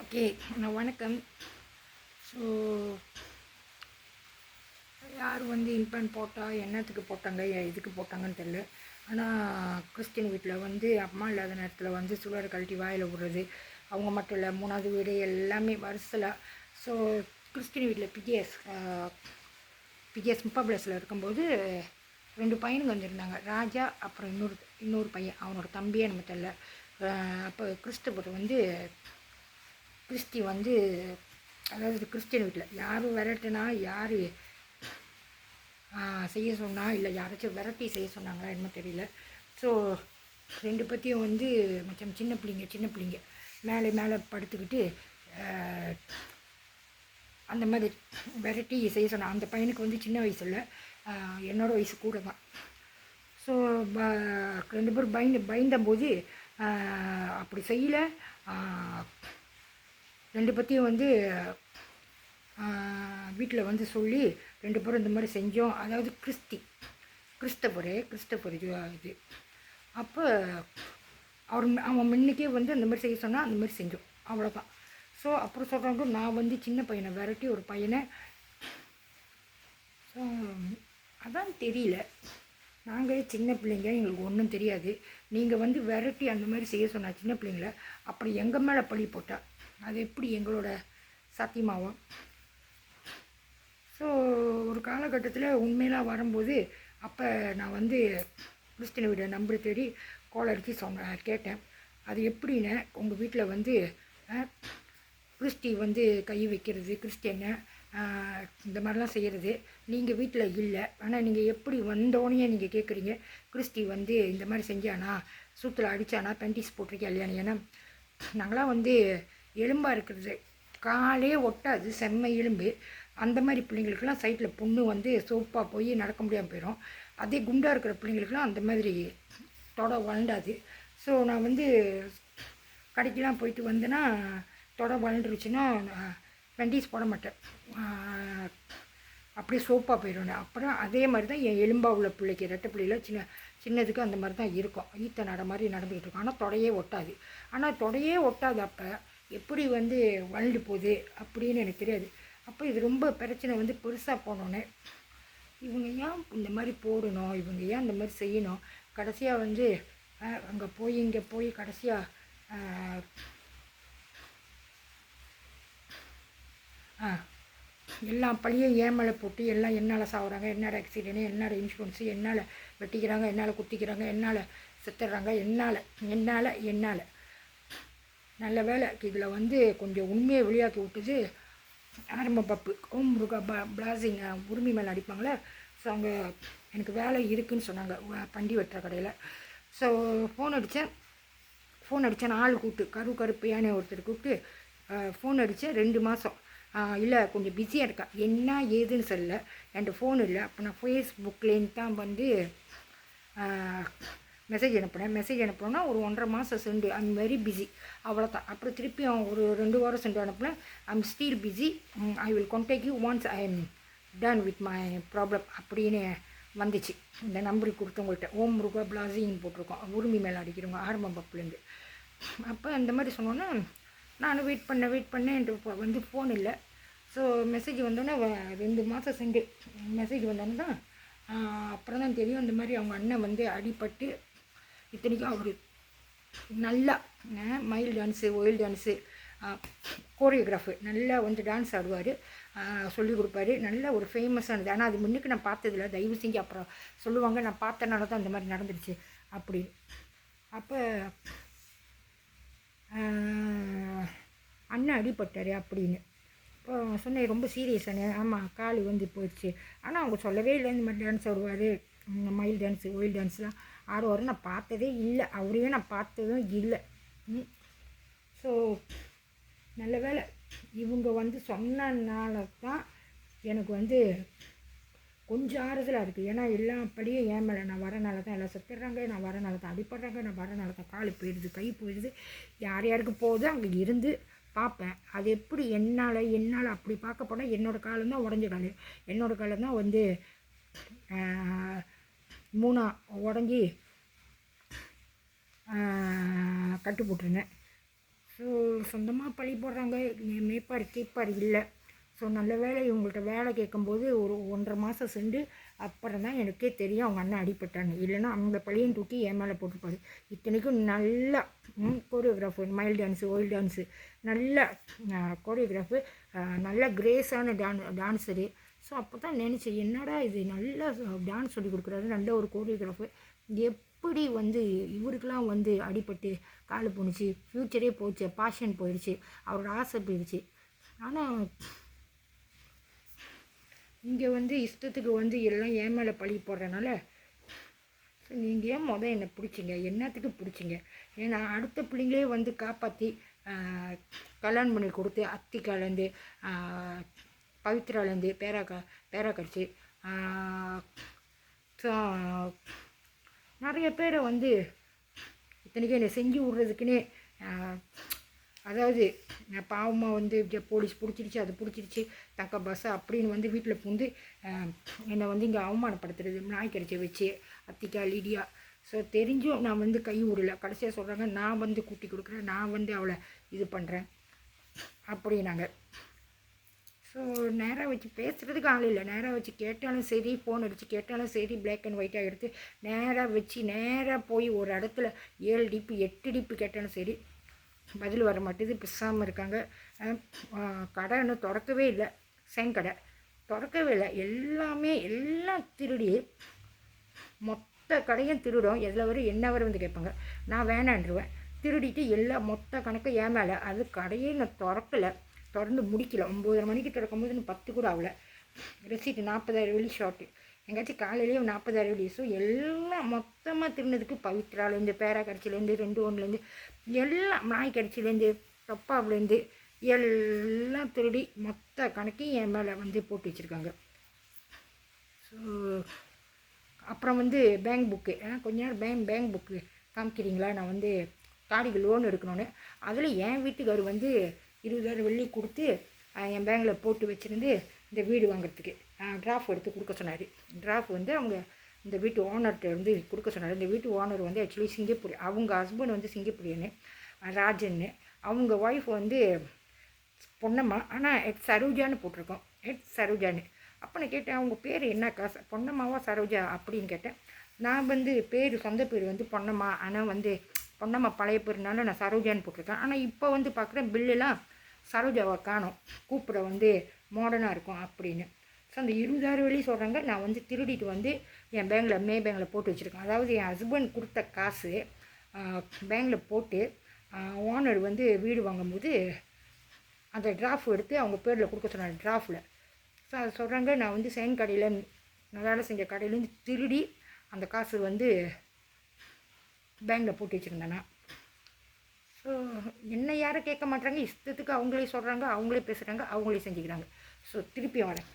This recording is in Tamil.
ஓகே. வணக்கம். ஸோ யார் இன்ஃபேண்ட் போட்டால் என்னத்துக்கு போட்டாங்க, எதுக்கு போட்டாங்கன்னு தெரில. ஆனால் கிறிஸ்டின் வீட்டில் அம்மா இல்லாத நேரத்தில் சுடரை கழட்டி வாயில் விடுறது, அவங்க மட்டும் இல்லை, மூணாவது வீடு எல்லாமே வரிசலாக. ஸோ கிறிஸ்டின் வீட்டில் பிஜிஎஸ் முப்பாபிளஸில் இருக்கும்போது 2 பையனுங்க வந்திருந்தாங்க. ராஜா அப்புறம் இன்னொரு பையன், அவனோட தம்பியே நம்ம தெரில. அப்போ கிறிஸ்தவர் கிறிஸ்டி அதாவது கிறிஸ்டின் வீட்டில் யாரும் விரட்டுனா, யார் செய்ய சொன்னால், இல்லை யாராச்சும் விரட்டி செய்ய சொன்னாங்களா என்னமோ தெரியல. ஸோ 2 பற்றியும் மச்சம் சின்ன பிள்ளைங்க மேலே படுத்துக்கிட்டு அந்த மாதிரி விரட்டி செய்ய சொன்னான். அந்த பையனுக்கு சின்ன வயசு இல்லை, என்னோடய வயசு கூட தான். ஸோ 2 பேரும் பயந்தபோது அப்படி செய்யலை. 2 பற்றியும் வீட்டில் சொல்லி 2 பேரும் இந்த மாதிரி செஞ்சோம். அதாவது கிறிஸ்தவர் இது. அப்போ அவன் முன்னுக்கே அந்த மாதிரி செய்ய சொன்னால் அந்த மாதிரி செஞ்சோம், அவ்வளோதான். ஸோ அப்புறம் சொல்கிறாங்க, நான் சின்ன பையனை விரட்டி ஒரு பையனை. ஸோ அதான் தெரியல, நாங்கள் சின்ன பிள்ளைங்க, எங்களுக்கு ஒன்றும் தெரியாது. நீங்கள் விரட்டி அந்த மாதிரி செய்ய சொன்னால் சின்ன பிள்ளைங்கள, அப்புறம் எங்கள் மேலே பழி போட்டால் அது எப்படி எங்களோட சாத்தியமாகும்? ஸோ ஒரு காலகட்டத்தில் உண்மையெல்லாம் வரும்போது, அப்போ நான் கிறிஸ்டின் வீட நம்பர் தேடி கோல் அடித்து கேட்டேன். அது எப்படின்னு, உங்கள் வீட்டில் கிறிஸ்டி கை வைக்கிறது, கிறிஸ்டியனை இந்த மாதிரிலாம் செய்கிறது நீங்கள் வீட்டில் இல்லை. ஆனால் நீங்கள் எப்படி வந்தோடனே நீங்கள் கேட்குறீங்க, கிறிஸ்டி இந்த மாதிரி செஞ்சானா, சூத்தில் அடித்தானா, பென்டிஸ் போட்டிருக்கா இல்லையானு. ஏன்னா நாங்களாம் எலும்பாக இருக்கிறது, காலே ஒட்டாது, செம்ம எலும்பு. அந்த மாதிரி பிள்ளைங்களுக்கெல்லாம் சைட்டில் புண்ணு சோப்பாக போய் நடக்க முடியாமல் போயிடும். அதே குண்டாக இருக்கிற பிள்ளைங்களுக்கெல்லாம் அந்த மாதிரி தொடை வளண்டாது. ஸோ நான் கடைக்கெலாம் போயிட்டு வந்தேன்னா, தொடை வளண்டுருச்சுன்னா பென்டிஸ் போட மாட்டேன், அப்படியே சோப்பாக போயிடும். அப்புறம் அதே மாதிரி தான் என் எலும்பாக உள்ள பிள்ளைக்கு, ரெட்டை பிள்ளையில் சின்னதுக்கு அந்த மாதிரி தான் இருக்கும், ஈத்த நட மாதிரி நடந்துக்கிட்டு இருக்கும். ஆனால் தொடையே ஒட்டாது. ஆனால் தொடையே ஒட்டாது, அப்போ எப்படி வளண்டு போகுது அப்படின்னு எனக்கு தெரியாது. அப்போ இது ரொம்ப பிரச்சனை பெருசாக போனோன்னே, இவங்க ஏன் இந்த மாதிரி போடணும், இவங்க ஏன் இந்த மாதிரி செய்யணும். கடைசியாக அங்கே போய் இங்கே போய் கடைசியாக எல்லா பழியும் ஏன் மேலே போட்டு எல்லாம் என்னால் சாகுறாங்க, என்னோட ஆக்சிடென்ட்டு, என்னோட இன்சூரன்ஸு, என்னால் வெட்டிக்கிறாங்க, என்னால் குத்திக்கிறாங்க, என்னால் செத்துடுறாங்க, என்னால். நல்ல வேலை இதில் கொஞ்சம் உண்மையை வெளியாக்கி விட்டுது ஆரம்ப பப்பு ஓம் முருகா பிளாசிங் உரிமை மேலே அடிப்பாங்களே. ஸோ அங்கே எனக்கு வேலை இருக்குதுன்னு சொன்னாங்க, பண்டி வெட்டுற கடையில். ஸோ ஃபோன் அடித்தேன் ஆள் கூப்பிட்டு, கருப்பையான ஒருத்தர் கூப்பிட்டு ஃபோன் அடித்தேன். 2 மாதம் இல்லை, கொஞ்சம் பிஸியாக இருக்கா, என்ன ஏதுன்னு சொல்ல, என்கிட்ட ஃபோன் இல்லை. அப்போ நான் ஃபேஸ்புக்லேருந்து தான் மெசேஜ் அனுப்பினோன்னா ஒரு 1.5 மாதம் சென்று ஐம் வெரி பிஸி, அவ்வளோதான். அப்புறம் திருப்பி ஒரு 2 வாரம் சென்று அனுப்புனேன், I'm still busy, I will contact you once I am done with my problem அப்படின்னு வந்துச்சு. இந்த நம்பருக்கு கொடுத்தவங்கள்ட்ட ஓம் முருகா பிளாசின்னு போட்டிருக்கோம், உரிமை மேலே அடிக்கிறவங்க ஆரம்பம் பப்புலேருந்து. அப்போ இந்த மாதிரி சொன்னோன்னே நான் வெயிட் பண்ணேன் ஃபோன் இல்லை. ஸோ மெசேஜ் வந்தோன்னே 2 மாதம் சென்று மெசேஜ் வந்தோன்னே தான் அப்புறம் தான் தெரியும், இந்த மாதிரி அவங்க அண்ணன் அடிபட்டு, இத்தனைக்கும் அவர் நல்லா மயில் டான்ஸு, ஒயில் டான்ஸு, கோரியோகிராஃபு நல்லா டான்ஸ் ஆடுவார், சொல்லிக் கொடுப்பாரு, நல்ல ஒரு ஃபேமஸானது. ஆனால் அது முன்னுக்கு நான் பார்த்ததில்ல, தயவு செஞ்சு அப்புறம் சொல்லுவாங்க, நான் பார்த்தனால தான் இந்த மாதிரி நடந்துடுச்சு அப்படின்னு. அப்போ அண்ணன் அடிபட்டார் அப்படின்னு இப்போ சொன்னேன், ரொம்ப சீரியஸ் அண்ணே. ஆமாம், கால் போயிடுச்சு. ஆனால் அவங்க சொல்லவே இல்லை இந்த மாதிரி டான்ஸ் ஆடுவார், மயில் டான்ஸு, ஒயில் டான்ஸ்லாம் ஆடுவார். நான் பார்த்ததே இல்லை, அவரையும் நான் பார்த்ததும் இல்லை. ஸோ நல்ல வேலை இவங்க சொன்னனால தான் எனக்கு கொஞ்சம் ஆறுதலாக இருக்குது. ஏன்னா எல்லா படியும் ஏன் மேலே, நான் வரனால தான் எல்லாம் செத்துடுறாங்க, நான் வரனால தான் அடிப்படுறாங்க, நான் வரனால தான் கால் போயிடுது, கை போயிடுது, யாருக்கு போகுது அங்கே இருந்து பார்ப்பேன். அது எப்படி என்னால் அப்படி பார்க்க போனால் என்னோடய காலம் தான் உடஞ்ச காலம். என்னோடய காலம் தான் 3 உடஞ்சி கட்டு போட்டுருந்தேன். ஸோ சொந்தமாக பழி போடுறாங்க, மேய்ப்பார் கீப்பார் இல்லை. ஸோ நல்ல வேலை இவங்கள்ட்ட வேலை கேட்கும்போது ஒரு 1.5 மாதம் சென்று அப்புறம் தான் எனக்கே தெரியும் அவங்க அண்ணன் அடிப்பட்டாங்க. இல்லைன்னா அந்த பழியும் தூக்கி என் மேலே போட்டுருப்பாரு. இத்தனைக்கும் நல்லா கோரியோகிராஃபர், மைல் டான்ஸு, ஒயில் டான்ஸு, நல்ல கோரியோகிராஃபு, நல்ல கிரேஸான டான்ஸரு. ஸோ அப்போ தான் நினச்சேன், என்னடா இது நல்லா டான்ஸ் சொல்லி கொடுக்குறாரு, நல்ல ஒரு கோரியோகிராஃபர், எப்படி வந்து இவருக்கெலாம் வந்து அடிபட்டு காலு போணுச்சு, ஃப்யூச்சரே போச்சு, பாஷன் போயிடுச்சு, அவரோட ஆசை போயிடுச்சு. ஆனால் இங்கே வந்து இஷ்டத்துக்கு வந்து எல்லாம் ஏன் மேலே பழி போடுறதுனால நீங்கள் ஏன் என்னை பிடிச்சிங்க, என்னத்துக்கு பிடிச்சிங்க? ஏன்னா அடுத்த பிள்ளைங்களே வந்து காப்பாற்றி கல்யாணம் பண்ணி கொடுத்து அத்திக்காலேருந்து பவித்ராலேருந்து பேரா கடிச்சு நிறைய பேரை வந்து இத்தனைக்கும் என்னை செஞ்சு விட்றதுக்குன்னே, அதாவது பாவமாக வந்து போலீஸ் பிடிச்சிருச்சு, அது பிடிச்சிருச்சு தக்க பஸ்ஸை அப்படின்னு வந்து வீட்டில் பூந்து என்னை வந்து இங்கே அவமானப்படுத்துறது, நாய் கடிச்ச வச்சு அத்திக்கா லிடியா. ஸோ தெரிஞ்சும் நான் வந்து கை விடல. கடைசியாக சொல்கிறாங்க, நான் வந்து கூட்டி கொடுக்குறேன், நான் வந்து அவளை இது பண்ணுறேன் அப்படின்னாங்க. ஸோ நேராக வச்சு பேசுகிறதுக்கு ஆள் இல்லை. நேராக வச்சு கேட்டாலும் சரி, ஃபோன் அடித்து கேட்டாலும் சரி, பிளாக் அண்ட் ஒயிட்டாக எடுத்து நேராக வச்சு நேராக போய் ஒரு இடத்துல 7 டிப்பு 8 டிப்பு கேட்டாலும் சரி பதில் வர மாட்டேது. பிசாமல் இருக்காங்க. கடை இன்னும் திறக்கவே இல்லை, செயின் கடை திறக்கவே இல்லை. எல்லாம் திருடி மொத்த கடையும் திருடும். எதில் வரை என்ன வரை வந்து கேட்பாங்க, நான் வேணான்றுவேன். திருடிட்டு எல்லாம் மொத்த கணக்கை ஏன் மேலே. அது கடையே நான் திறந்து முடிக்கல. 9:30 மணிக்கு திறக்கும்போது இன்னும் 10 கூட ஆகலை. ரெசிப்ட் 40,000 வெள்ளி ஷார்ட்டு, எங்கேயாச்சும் காலையிலேயே 40,000 வெள்ளி. ஸோ எல்லாம் மொத்தமாக திருடினதுக்கு பவித்ராலேருந்து, பேரா கடிச்சிலேருந்து, 2-1லேருந்து, எல்லாம் நாய் கடிச்சிலேருந்து, தொப்பாவிலேருந்து எல்லாம் திருடி மொத்த கணக்கையும் என் மேலே வந்து போட்டு வச்சுருக்காங்க. ஸோ அப்புறம் வந்து பேங்க் புக்கு, கொஞ்ச நேரம் பேங்க் புக்கு காமிக்கிறீங்களா, நான் வந்து காடிக்கு லோன் எடுக்கணுன்னு. அதில் என் வீட்டுக்கார் வந்து 20,000 வெள்ளி கொடுத்து என் பேங்கில் போட்டு வச்சுருந்து இந்த வீடு வாங்குறதுக்கு ட்ராஃப் எடுத்து கொடுக்க சொன்னார். ட்ராஃப் வந்து அவங்க இந்த வீட்டு ஓனர்கிட்ட வந்து கொடுக்க சொன்னார். இந்த வீட்டு ஓனர் வந்து ஆக்சுவலி சிங்கப்பூர், அவங்க ஹஸ்பண்ட் வந்து சிங்கப்பூரியன்னு ராஜன்னு, அவங்க ஒய்ஃப் வந்து பொன்னம்மா, ஆனால் சரோஜான்னு போட்டிருக்கோம், சரோஜான்னு. அப்போ நான் கேட்டேன், அவங்க பேர் என்னக்கா, பொன்னம்மாவா சரோஜா அப்படின்னு கேட்டேன். நான் வந்து சொந்த பேர் வந்து பொன்னம்மா, ஆனால் வந்து பொன்னம்மா பழைய பேருனால நான் சரோஜான்னு போட்டிருக்கேன். ஆனால் இப்போ வந்து பார்க்குறேன் பில்லுலாம் சரோஜாவை காணோம், கூப்பிட வந்து மாடர்னாக இருக்கும் அப்படின்னு. ஸோ அந்த 20,000 வெள்ளி சொல்கிறாங்க. நான் வந்து திருடிட்டு வந்து என் பேங்கில் போட்டு வச்சுருக்கேன். அதாவது என் ஹஸ்பண்ட் கொடுத்த காசு பேங்கில் போட்டு ஓனர் வந்து வீடு வாங்கும்போது அந்த ட்ராஃப் எடுத்து அவங்க பேரில் கொடுக்க சொன்னாங்க ட்ராஃபில். ஸோ அதை சொல்கிறாங்க, நான் வந்து செயின் கடையில், நான் வேலை செஞ்ச கடையிலேருந்து திருடி அந்த காசு வந்து பேங்கில் போட்டு வச்சுருந்தேன்னா. ஸோ என்ன யாரும் கேட்க மாட்டாங்க, இஷ்டத்துக்கு அவங்களே சொல்கிறாங்க, அவங்களே பேசுகிறாங்க, அவங்களே செஞ்சுக்கிறாங்க. ஸோ திருப்பி வரேன்.